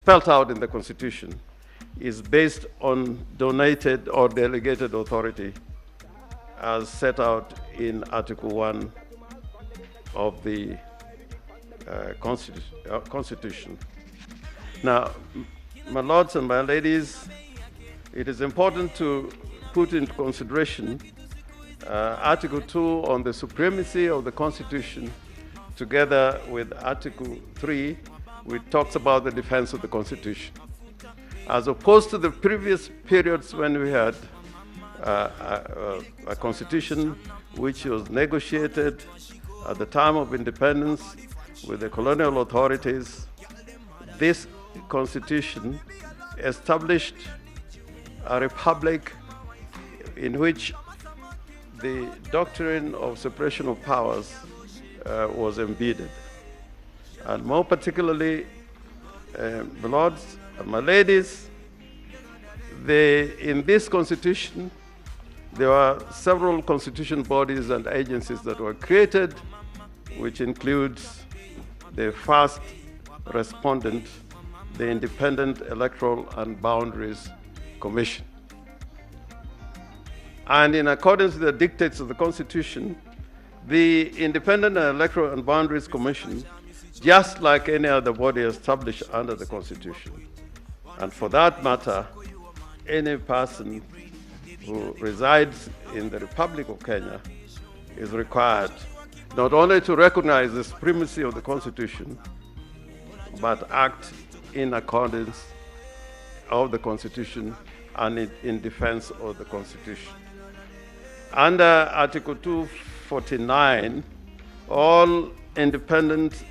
spelled out in the Constitution is based on donated or delegated authority as set out in Article 1 of the Constitution. Now, my lords and my ladies, it is important to put into consideration Article 2 on the supremacy of the Constitution together with Article 3, which talks about the defense of the Constitution. As opposed to the previous periods when we had a constitution which was negotiated at the time of independence with the colonial authorities, this constitution established a republic in which the doctrine of separation of powers was embedded. And more particularly, my lords and my ladies, in this constitution, there were several constitution bodies and agencies that were created, which includes the first respondent, the Independent Electoral and Boundaries Commission. And in accordance with the dictates of the Constitution, the Independent Electoral and Boundaries Commission, just like any other body established under the Constitution, and for that matter, any person who resides in the Republic of Kenya is required not only to recognize the supremacy of the Constitution, but act in accordance of the Constitution and in defense of the Constitution. Under Article 249, all independent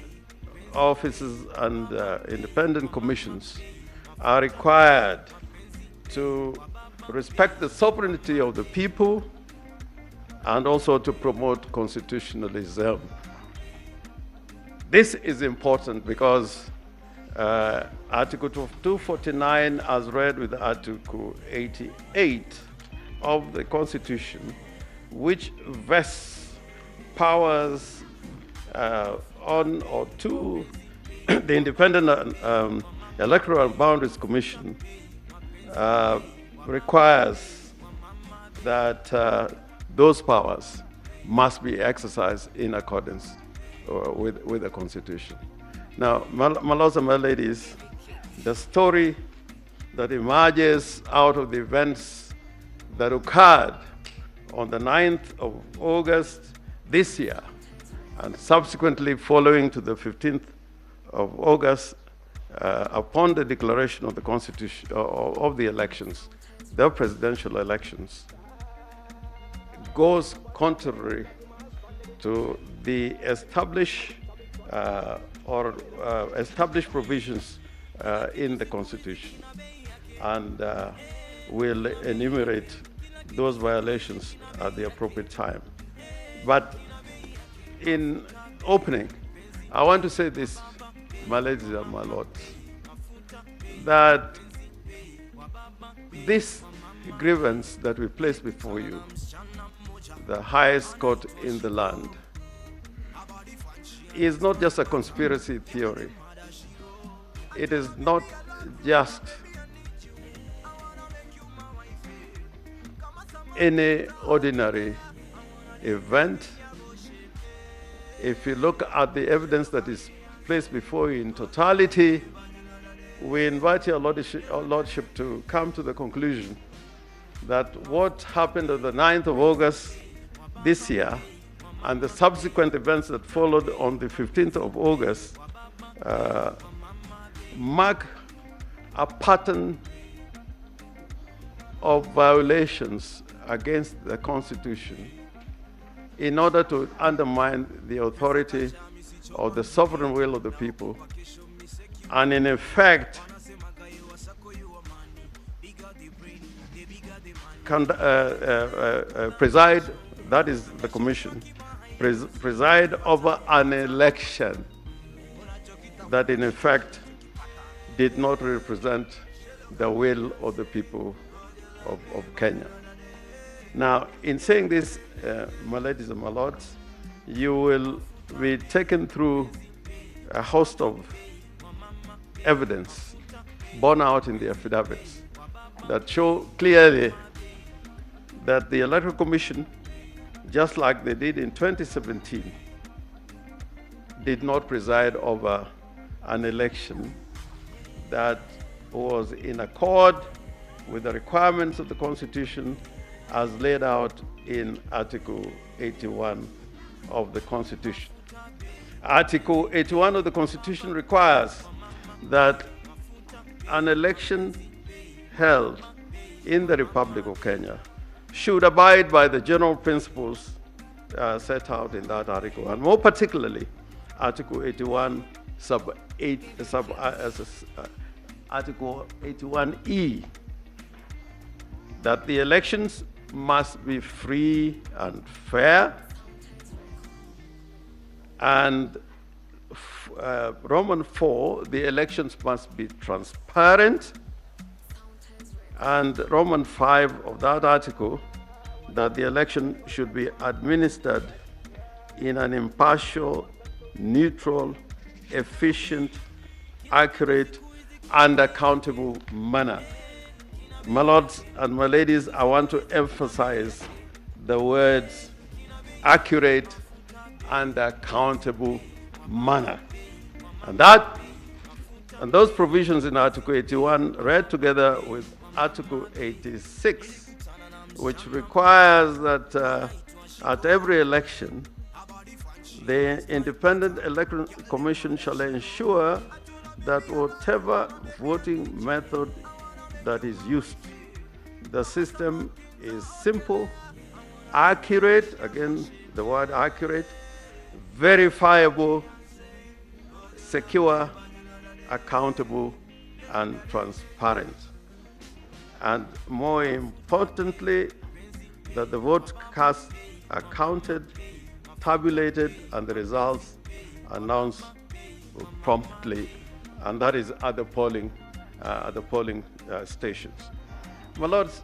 offices and independent commissions are required to respect the sovereignty of the people and also to promote constitutionalism. This is important because Article 249, as read with Article 88 of the Constitution, which vests powers on or to the Independent Electoral and Boundaries Commission, requires that those powers must be exercised in accordance with the Constitution. Now, my lords and my ladies, the story that emerges out of the events that occurred on the 9th of August this year, and subsequently following to the 15th of August, upon the declaration of the Constitution, of the elections, the presidential elections, goes contrary to the established provisions in the Constitution, and will enumerate those violations at the appropriate time. But in opening, I want to say this, my ladies and my lords, that this grievance that we place before you, the highest court in the land, is not just a conspiracy theory. It is not just any ordinary event. If you look at the evidence that is placed before you in totality, we invite your lordship to come to the conclusion that what happened on the 9th of August this year and the subsequent events that followed on the 15th of August mark a pattern of violations against the Constitution in order to undermine the authority of the sovereign will of the people, and in effect preside, that is the commission, preside over an election that in effect did not represent the will of the people of Kenya. Now, in saying this, my ladies and my lords, you will be taken through a host of evidence borne out in the affidavits that show clearly that the Electoral Commission, just like they did in 2017, did not preside over an election that was in accord with the requirements of the Constitution as laid out in Article 81 of the Constitution. Article 81 of the Constitution requires that an election held in the Republic of Kenya should abide by the general principles set out in that article, and more particularly, Article 81 Article 81E, that the elections must be free and fair, and Roman 4, the elections must be transparent, and Roman 5 of that article, that the election should be administered in an impartial, neutral, efficient, accurate, and accountable manner. My lords and my ladies, I want to emphasize the words accurate and accountable manner. And those provisions in Article 81 read together with Article 86, which requires that at every election, the Independent Electoral Commission shall ensure that whatever voting method that is used, the system is simple, accurate, again, the word accurate, verifiable, secure, accountable, and transparent. And more importantly, that the votes cast are counted, tabulated, and the results announced promptly, and that is at the polling stations. My lords,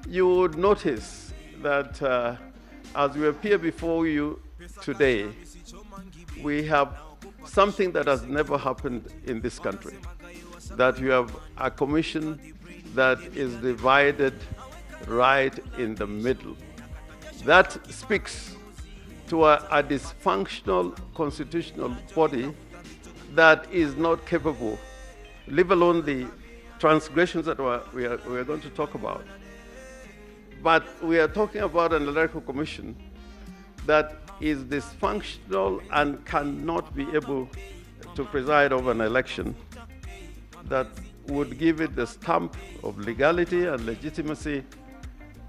you would notice that as we appear before you today, we have something that has never happened in this country, that you have a commission that is divided right in the middle. That speaks to a dysfunctional constitutional body that is not capable, leave alone the transgressions that we are going to talk about. But we are talking about an electoral commission that is dysfunctional and cannot be able to preside over an election that would give it the stamp of legality and legitimacy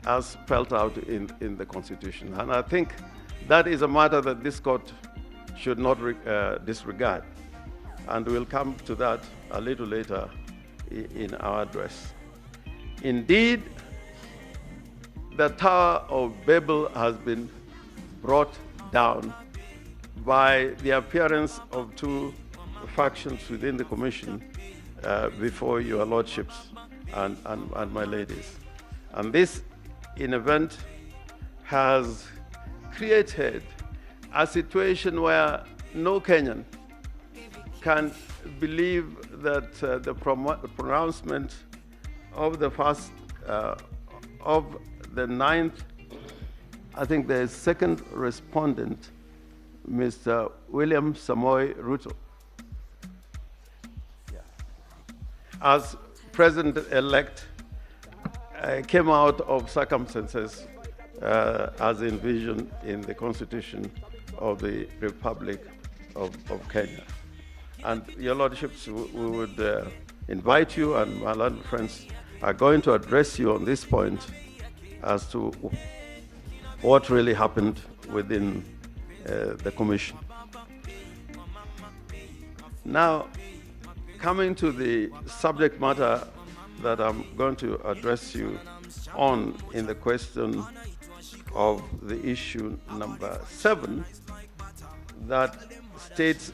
as spelled out in the Constitution. And I think that is a matter that this court should not disregard. And we'll come to that a little later in our address. Indeed, the Tower of Babel has been brought down by the appearance of two factions within the Commission before your lordships and my ladies. And this, in event, has created a situation where no Kenyan can believe that the pronouncement of the first, of the ninth, I think the second respondent, Mr. William Samoei Ruto, as president-elect, came out of circumstances as envisioned in the Constitution of the Republic of Kenya. And your lordships, we would invite you, and my learned friends are going to address you on this point as to what really happened within the Commission. Now, coming to the subject matter that I'm going to address you on in the question of the issue number 7, that states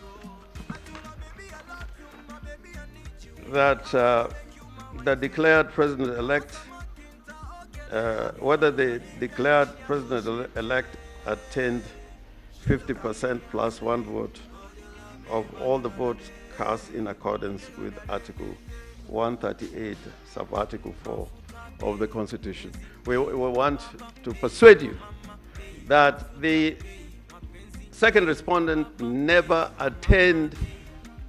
that the declared president-elect, whether the declared president-elect attained 50% plus 1 vote of all the votes cast in accordance with Article 138, sub-article 4 of the Constitution. We want to persuade you that the second respondent never attained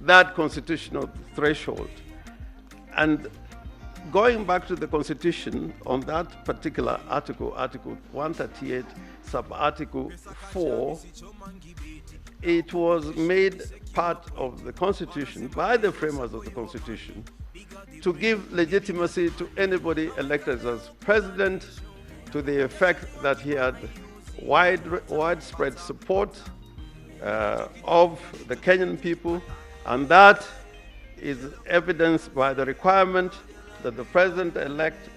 that constitutional threshold. And going back to the Constitution on that particular article, Article 138, sub-article 4, it was made part of the Constitution by the framers of the Constitution to give legitimacy to anybody elected as president, to the effect that he had widespread support of the Kenyan people, and that is evidenced by the requirement that the president-elect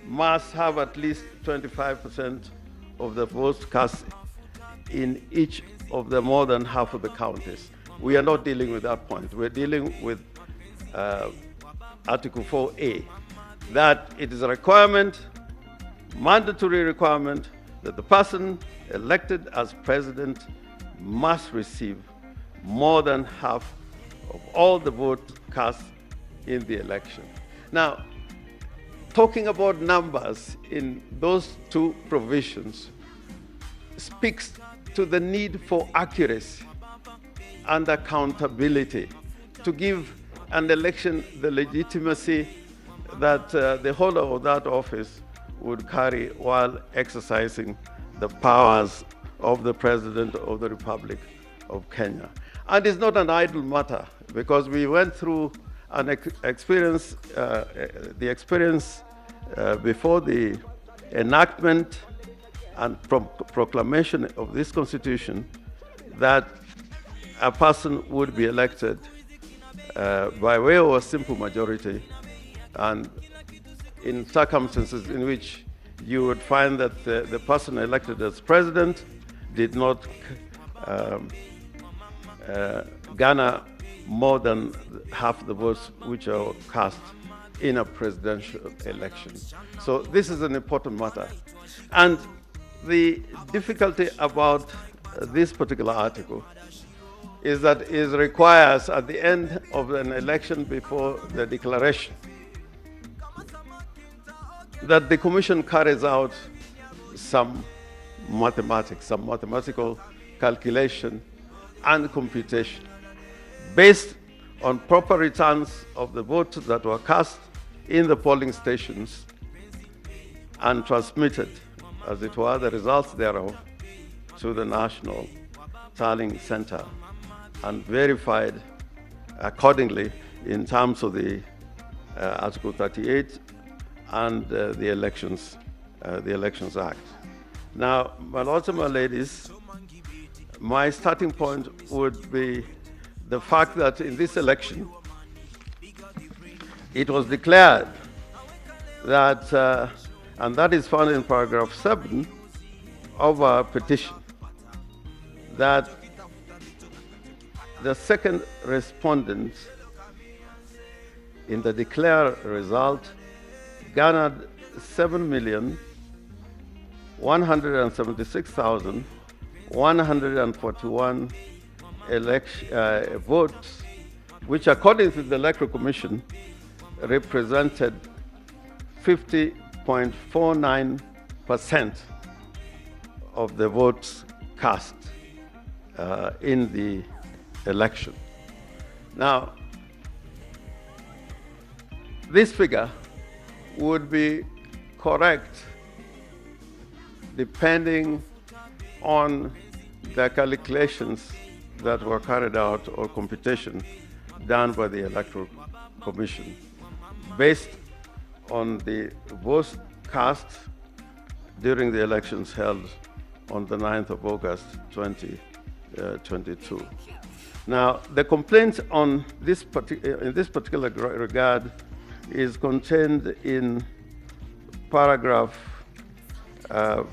must have at least 25% of the votes cast in each of the more than half of the counties. We are not dealing with that point. We're dealing with Article 4A, that it is a requirement, mandatory requirement, that the person elected as president must receive more than half of all the votes cast in the election. Now, talking about numbers in those two provisions speaks to the need for accuracy and accountability to give an election the legitimacy that the holder of that office would carry while exercising the powers of the President of the Republic of Kenya. And it's not an idle matter, because we went through an experience before the enactment and proclamation of this Constitution, that a person would be elected by way of a simple majority, and in circumstances in which you would find that the person elected as president did not garner more than half the votes which are cast in a presidential election. So this is an important matter. And the difficulty about this particular article is that it requires, at the end of an election before the declaration, that the Commission carries out some mathematics, some mathematical calculation and computation based on proper returns of the votes that were cast in the polling stations and transmitted, as it were, the results thereof to the National Tallying Center and verified accordingly in terms of the Article 38 and the Elections Act. Now, my lords and my ladies, my starting point would be the fact that in this election, it was declared that, and that is found in paragraph 7 of our petition, that the second respondent in the declared result garnered 7,176,141 votes, which according to the Electoral Commission represented 50.49% of the votes cast in the election. Now, this figure would be correct depending on the calculations that were carried out or computation done by the Electoral Commission based on the votes cast during the elections held on the 9th of August 2022. Now, the complaint on this in this particular regard is contained in paragraph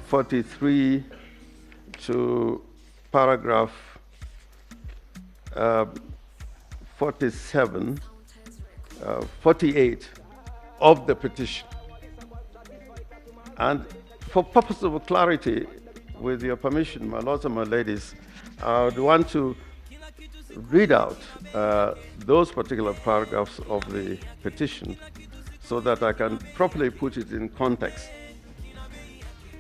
43 to paragraph 48 of the petition. And for purpose of clarity, with your permission, my lords and my ladies, I would want to read out those particular paragraphs of the petition so that I can properly put it in context.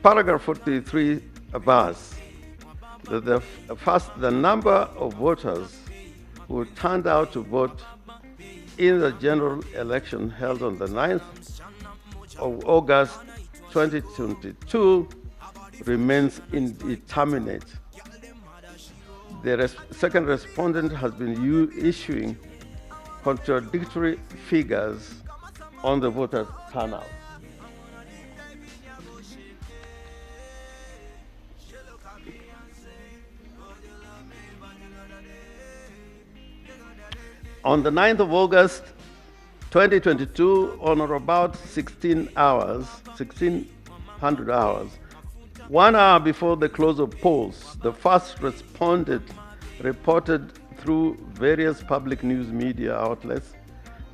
Paragraph 43 bars that the number of voters who turned out to vote in the general election held on the 9th of August 2022 remains indeterminate. The second respondent has been issuing contradictory figures on the voter turnout. On the 9th of August 2022, on or about 1600 hours, 1 hour before the close of polls, the first respondent reported through various public news media outlets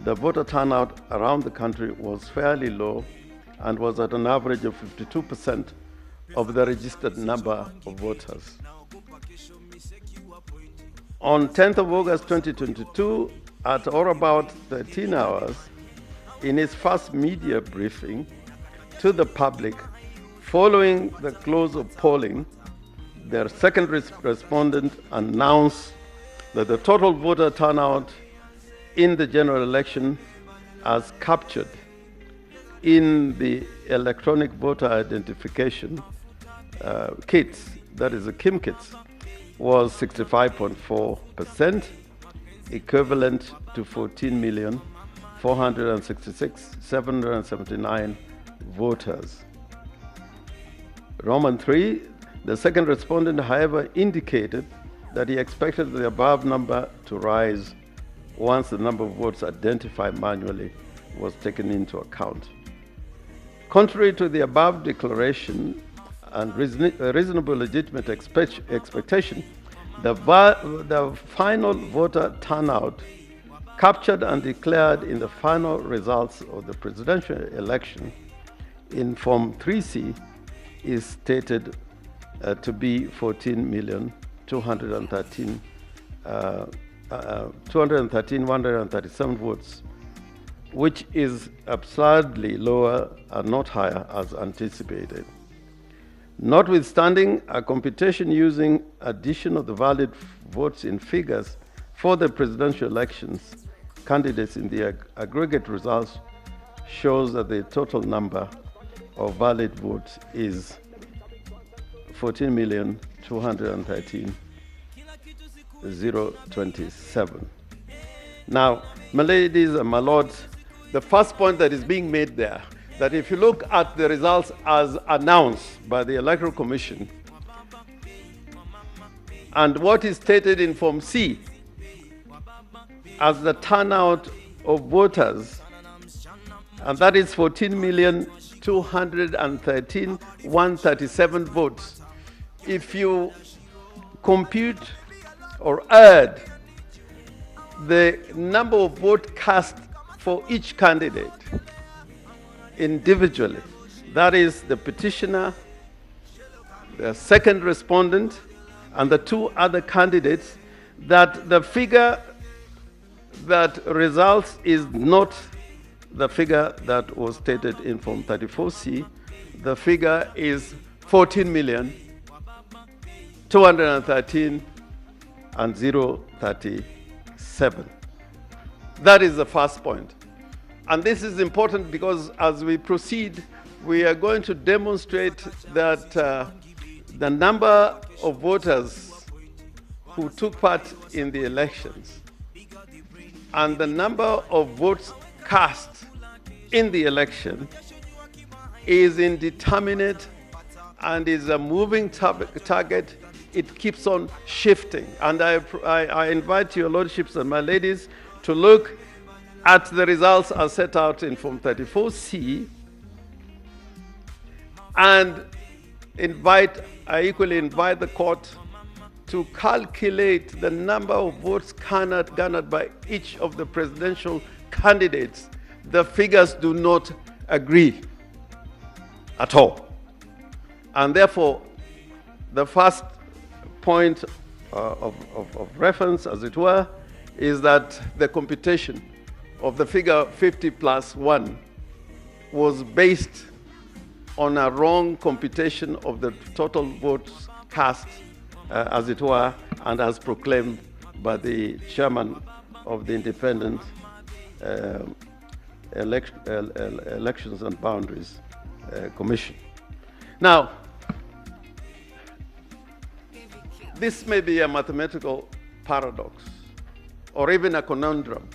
the voter turnout around the country was fairly low and was at an average of 52% of the registered number of voters. On 10th of August 2022, at or about 13 hours, in his first media briefing to the public following the close of polling, their second respondent announced that the total voter turnout in the general election as captured in the electronic voter identification kits, that is the KIM kits, was 65.4%, equivalent to 14,466,779 voters. Roman 3, the second respondent, however, indicated that he expected the above number to rise once the number of votes identified manually was taken into account. Contrary to the above declaration and reasonable legitimate expectation, the final voter turnout captured and declared in the final results of the presidential election in Form 3C is stated to be 14,213,137 votes, which is absurdly lower and not higher as anticipated. Notwithstanding a computation using addition of the valid votes in figures for the presidential elections, candidates in the aggregate results shows that the total number of valid votes is 14,213,027. Now, my ladies and my lords, the first point that is being made there, that if you look at the results as announced by the Electoral Commission and what is stated in Form C as the turnout of voters, and that is 14,213,137 votes. If you compute or add the number of votes cast for each candidate individually, that is the petitioner, the second respondent, and the two other candidates, that the figure that results is not the figure that was stated in Form 34C. The figure is 14,213,037. That is the first point. And this is important because as we proceed, we are going to demonstrate that the number of voters who took part in the elections and the number of votes cast in the election is indeterminate and is a moving target. It keeps on shifting. And I invite your lordships and my ladies to look at the results as set out in Form 34C and I equally invite the court to calculate the number of votes garnered by each of the presidential candidates. The figures do not agree at all. And therefore, the first point of reference, as it were, is that the computation of the figure 50 plus 1 was based on a wrong computation of the total votes cast, as it were, and as proclaimed by the chairman of the Independent Elections and Boundaries Commission. Now, this may be a mathematical paradox or even a conundrum.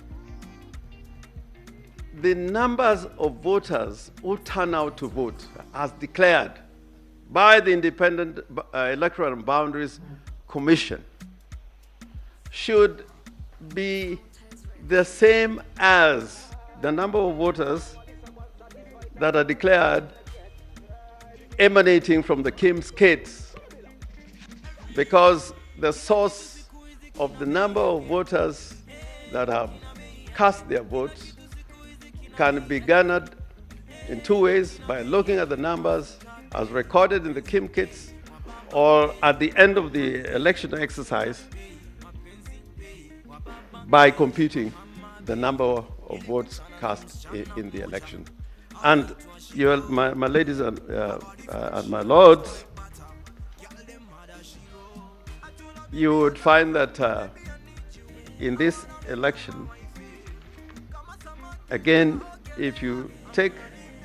The numbers of voters who turn out to vote as declared by the Independent Electoral and Boundaries Commission should be the same as the number of voters that are declared emanating from the Kim's kits, because the source of the number of voters that have cast their votes can be garnered in two ways: by looking at the numbers as recorded in the Kim kits, or at the end of the election exercise by computing the number of votes cast in the election. And my ladies and my lords, you would find that in this election, again, if you take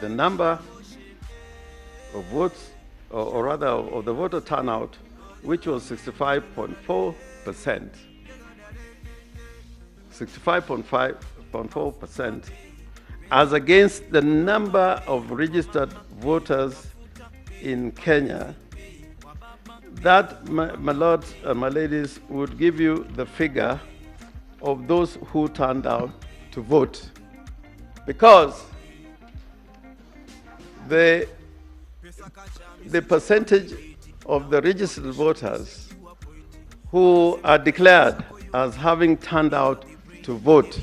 the number of votes, or rather of the voter turnout, which was 65.4%, 65.4%, as against the number of registered voters in Kenya, that, my lords and my ladies, would give you the figure of those who turned out to vote. Because the percentage of the registered voters who are declared as having turned out to vote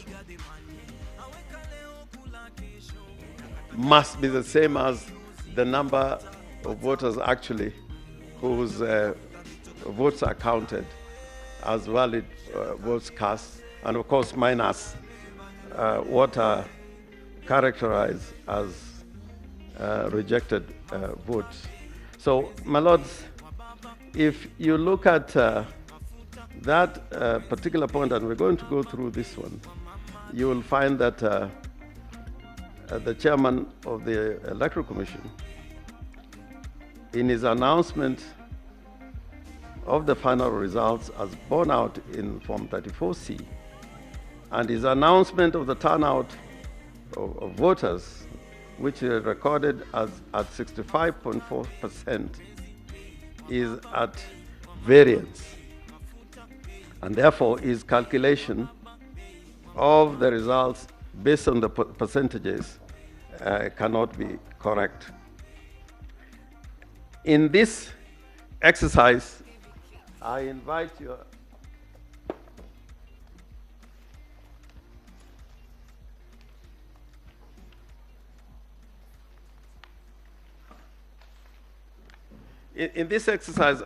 must be the same as the number of voters actually whose votes are counted as valid votes cast, and of course minus what are characterized as rejected votes. So, my lords, if you look at that particular point, and we're going to go through this one, you will find that the chairman of the Electoral Commission, in his announcement of the final results as borne out in Form 34C, and his announcement of the turnout of voters, which is recorded as at 65.4%, is at variance. And therefore, his calculation of the results based on the percentages cannot be correct. In this exercise, I invite you. In this exercise,